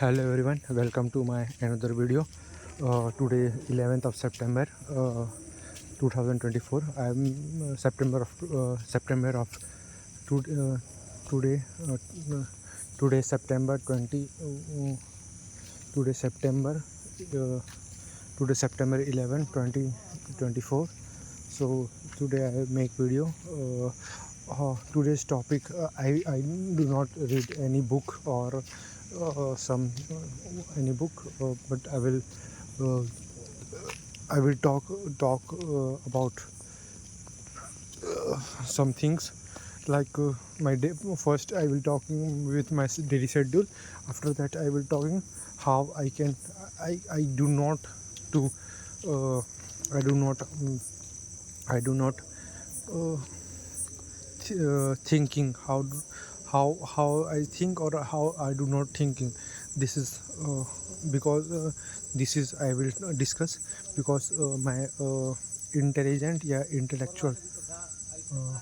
Hello everyone, welcome to my another video. Today 11th of September 2024. I am September of to, today today September 20 today September uh, today September 11 2024. So today I make video. Today's topic, I do not read any book or some any book, but uh, I will talk about some things like my day. First I will talking with my daily schedule. After that I will talking how I can I do not to uh, I do not I do not uh, thinking how I think or how I do not thinking. This is because this is I will discuss because my intelligent, yeah, intellectual, uh,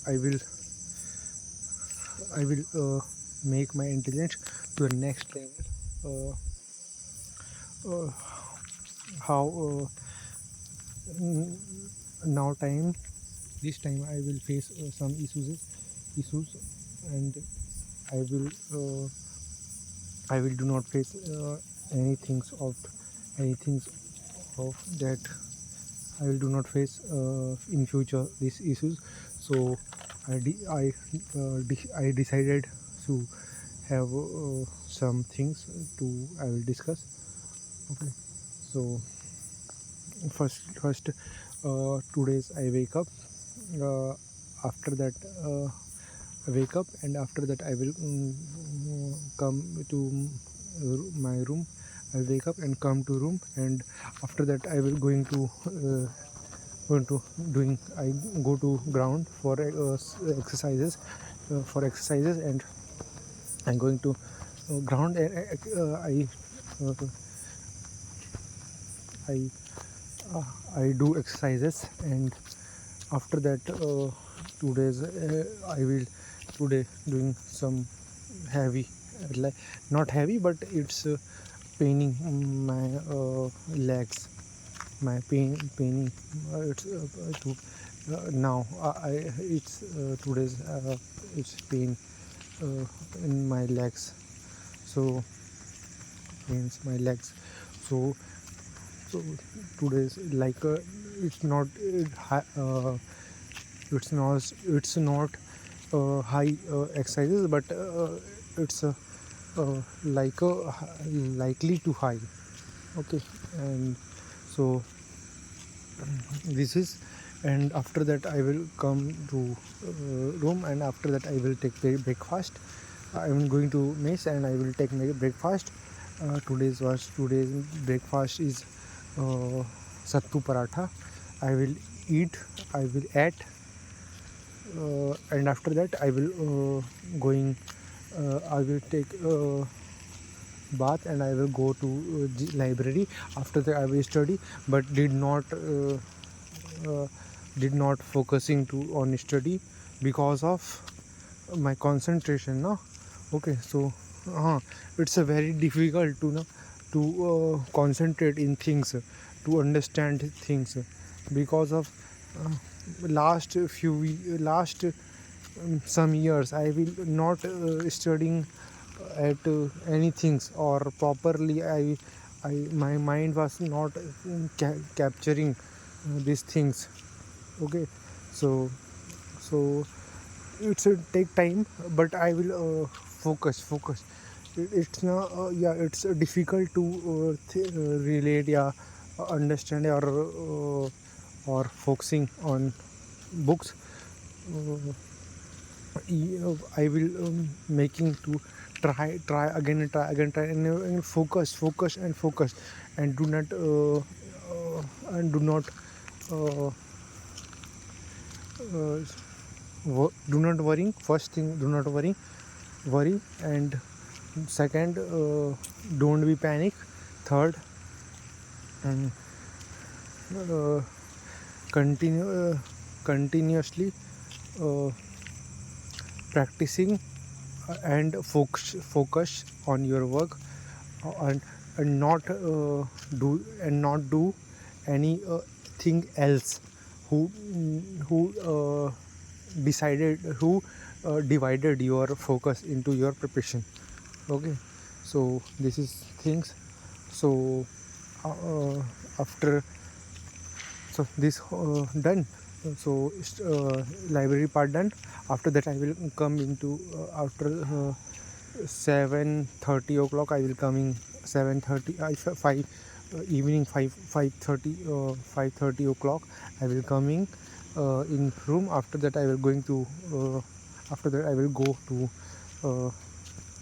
I will make my intelligence to the next level. Uh, how mm, now time this time I will face some issues, and I will uh, I will do not face anything anything of that. I will do not face in future these issues. So I decided to have some things to I will discuss. Okay. So first today's I wake up. Uh, After that wake up, and after that I will come to my room. I wake up and come to room, and after that I will going to doing I go to ground for exercises, and I'm going to ground, and uh, I uh, I do exercises, and after that 2 days I will today doing some heavy, like not heavy, but it's paining my legs, my paining it's to now I it's 2 days it's pain in my legs, so pains my legs. So so today's like it's not it's not high exercises, but it's like likely to high. Okay. And so this is, and after that I will come to room, and after that I will take breakfast. I am going to mess, and I will take my breakfast. Today's breakfast is sattu paratha. I will eat, I will eat, and after that I will going I will take bath, and I will go to library. After that I will study, but uh, did not focusing to on study because of my concentration, no. Okay. So it's a very difficult to know to concentrate in things, to understand things, because of uh, last some years I will not studying at any things, or properly I my mind was not capturing these things. Okay. So so it's take time, but I will focus. It's not yeah, it's difficult to relate, yeah, understand, or focusing on books. uh, I will making to try again and and focus and focus, and do not and do not uh, uh, do not worry. First thing, do not worry. And second, don't be panic. Third, um, uh, continue continuously uh, practicing and focus on your work, and, and not do any thing else who decided who divided your focus into your preparation. Okay, so this is things. So after this done, so library part done. After that I will come into after 7:30 o'clock I will coming 7:30 5 evening 5:30 5:30 o'clock I will coming in room. After that I will going to after that I will go to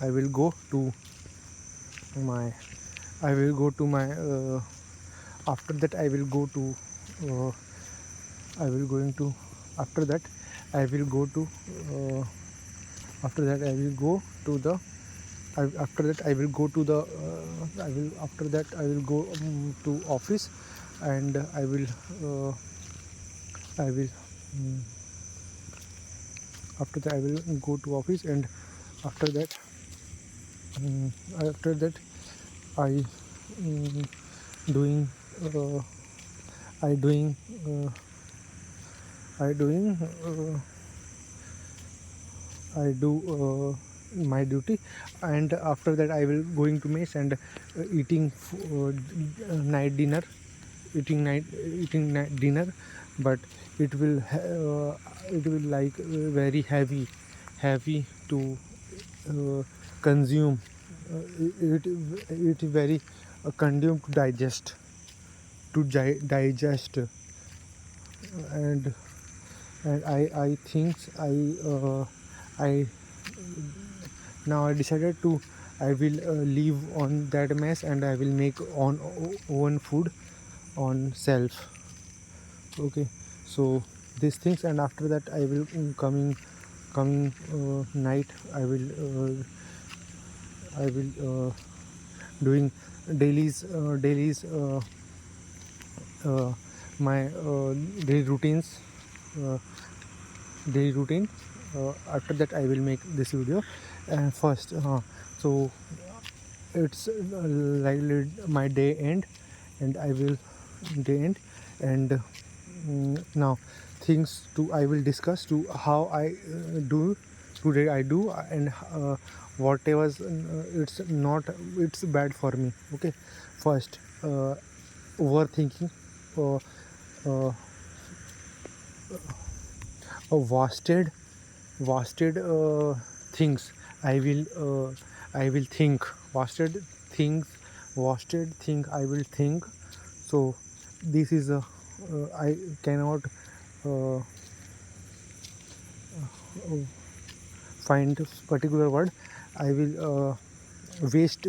I will go to my I will go to my after that I will go to uh, I will going to after that I will go to after that I will go to the after that I will go to the I will after that I will go to office, and I will after that I will go to office, and after that after that I doing uh, I doing I doing I do my duty, and after that I will going to mess and eating night dinner, eating night dinner, but it will like very heavy to consume. It is very consume to digest, and I think I now I decided to I will leave on that mess, and I will make on own food on self. Okay, so these things, and after that I will coming night I will doing dailies my daily routines uh, daily routine. After that I will make this video, and first so it's like my day end, and I will day end, and now things to I will discuss to how I do today I do, and whatever it's not it's bad for me. Okay, first overthinking, uh, uh, wasted things I will think wasted things wasted thing I will think. So this is a I cannot uh, find particular word. I will waste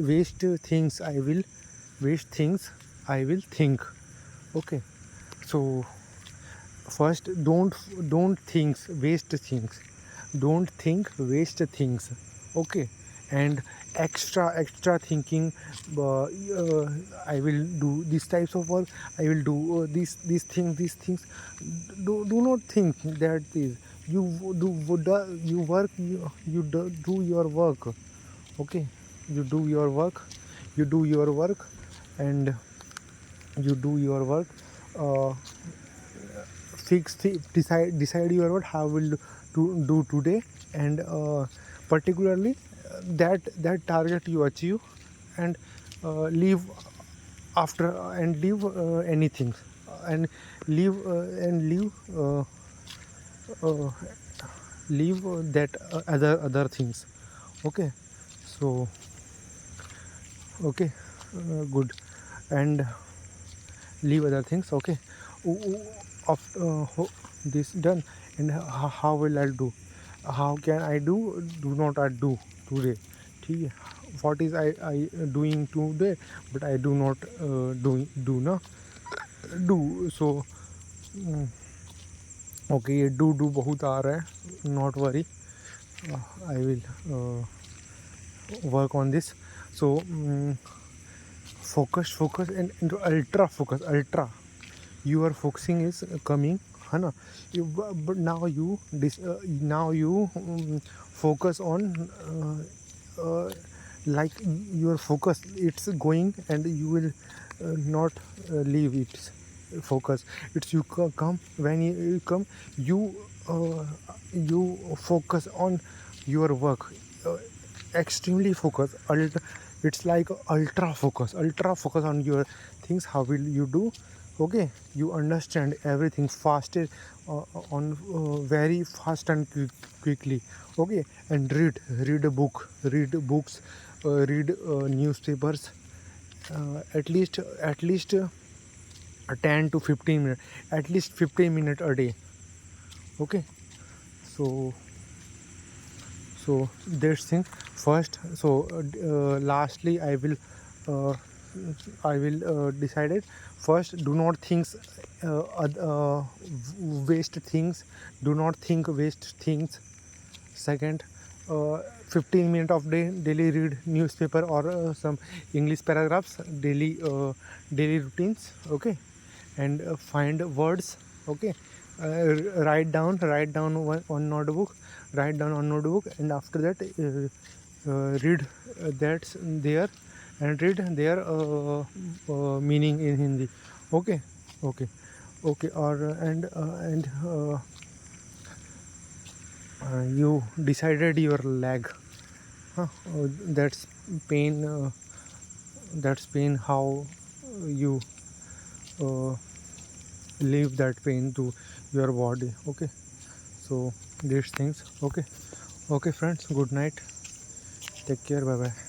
things I will think. Okay, so first don't think waste things, don't think waste things. Okay, and extra thinking, I will do these types of work, I will do these things. Do not think that is you you work do your work. Okay, you do your work, you do your work, and you do your work. uh, decide your what how will to do today, and particularly that target you achieve, and leave after and leave anything, and leave uh, leave that other things. Okay, so okay, good, and leave other things. Okay, after this done, and how will I do, how can I do not I do today. ठीक है, what is I doing today, but I do not do ना do. So okay, ये do बहुत आ रहा है, not worry, I will work on this. So focus and into ultra your focusing is coming है ना. But now you focus on like your focus it's going and you will not leave its focus. It's you come when you come you you focus on your work, extremely focus. It's like ultra focus on your things. How will you do? Okay, you understand everything faster, on very fast and quickly. Okay, and read a book, read books, read newspapers, at least 10 to 15 minutes, at least 15 minutes a day. Okay, so this thing first. So lastly uh, I will decide it. First, do not think waste things. Do not think waste things. Second, 15 minutes of daily read newspaper or some English paragraphs, daily routines. Okay, and find words. Okay, write down on notebook, write down on notebook, and after that read that's there, and read their meaning in Hindi. Okay, okay, okay. Or you decided your leg, huh? That's pain. That's pain. How you uh, leave that pain to your body. Okay, so these things. Okay, okay, friends. Good night. Take care. Bye bye.